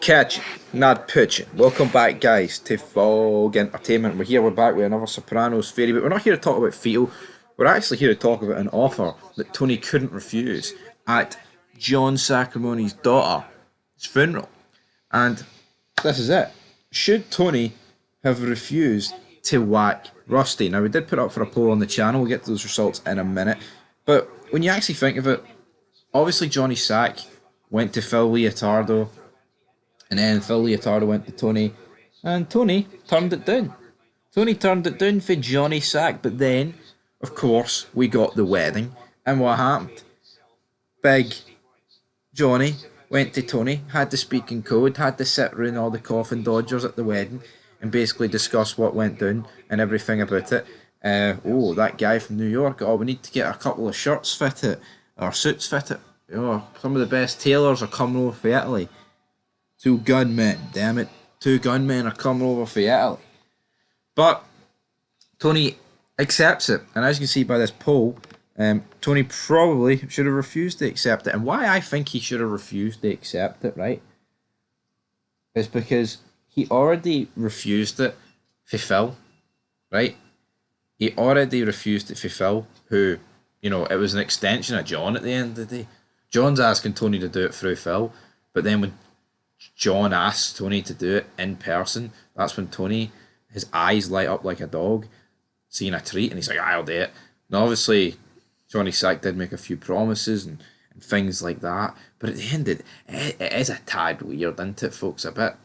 Catch it, not pitching. Welcome back, guys, to Fog Entertainment. We're back with another Sopranos theory, but we're not here to talk about Feel. We're actually here to talk about an offer that Tony couldn't refuse at John Sacrimoni's daughter's funeral. And this is it. Should Tony have refused to whack Rusty? Now, we did put up for a poll on the channel. We'll get to those results in a minute. But when you actually think of it, obviously Johnny Sack went to Phil Leotardo, and then Phil Leotardo went to Tony, and Tony turned it down. Tony turned it down for Johnny Sack, but then, of course, we got the wedding, and what happened? Big Johnny went to Tony, had to speak in code, had to sit around all the coffin dodgers at the wedding, and basically discuss what went down and everything about it. Oh, that guy from New York, oh, we need to get a couple of shirts fitted, or suits fitted. Oh, some of the best tailors are coming over from Italy. Two gunmen, damn it. Two gunmen are coming over from Italy. But Tony accepts it. And as you can see by this poll, Tony probably should have refused to accept it. And why I think he should have refused to accept it, right, is because he already refused it for Phil, right? He already refused it for Phil, who, you know, it was an extension of John at the end of the day. John's asking Tony to do it through Phil, but then when John asks Tony to do it in person, that's when Tony, his eyes light up like a dog seeing a treat, and he's like, I'll do it. Now, obviously, Johnny Sack did make a few promises and things like that, but at the end of it is a tad weird, isn't it, folks? It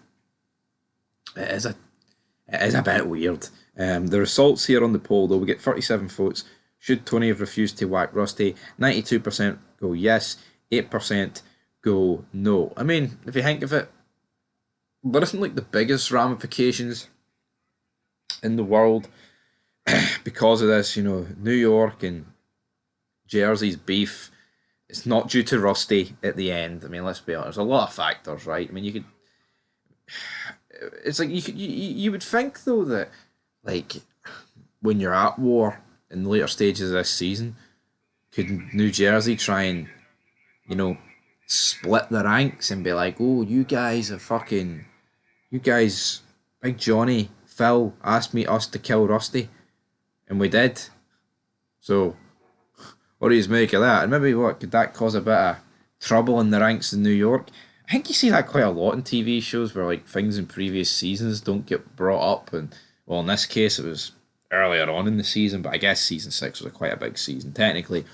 is a bit weird. The results here on the poll, though, we get 37 votes. Should Tony have refused to whack Rusty? 92% go yes, 8% go no. I mean, if you think of it, there isn't like the biggest ramifications in the world because of this, you know, New York and Jersey's beef. It's not due to Rusty at the end. I mean, let's be honest, there's a lot of factors, right? I mean, you could, it's like you would think though that, like, when you're at war in the later stages of this season, could New Jersey try and, you know, split the ranks and be like, oh, you guys, Big Johnny, Phil asked us to kill Rusty, and we did. So, what do you make of that? And maybe could that cause a bit of trouble in the ranks in New York? I think you see that quite a lot in TV shows where, like, things in previous seasons don't get brought up, and, well, in this case it was earlier on in the season, but I guess season 6 was quite a big season. Technically,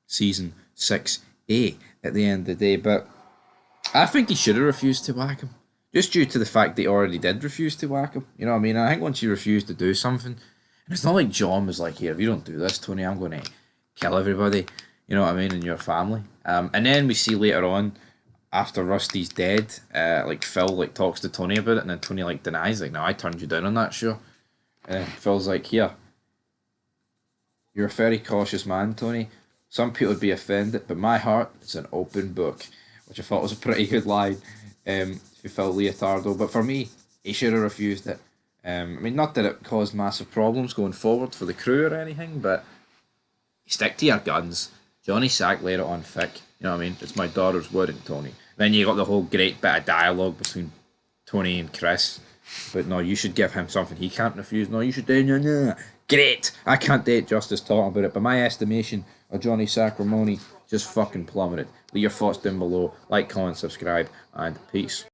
season 6A at the end of the day, but I think he should have refused to whack him, just due to the fact that he already did refuse to whack him. You know what I mean? I think once you refuse to do something, and it's not like John was like, here, if you don't do this, Tony, I'm going to kill everybody, you know what I mean, in your family. And then we see later on, after Rusty's dead, like, Phil, like, talks to Tony about it, and then Tony, like, denies, like, no, I turned you down on that show. And Phil's like, here, you're a very cautious man, Tony. Some people would be offended, but my heart is an open book, which I thought was a pretty good line for Phil Leotardo. But for me, he should have refused it. I mean, not that it caused massive problems going forward for the crew or anything, but you stick to your guns. Johnny Sack laid it on thick. You know what I mean? It's my daughter's wedding, Tony. Then you got the whole great bit of dialogue between Tony and Chris. But no, you should give him something he can't refuse. No, you should do no. Great! I can't do it justice talking about it, but my estimation of Johnny Sacrimoni just fucking plummeted. Leave your thoughts down below. Like, comment, subscribe, and peace.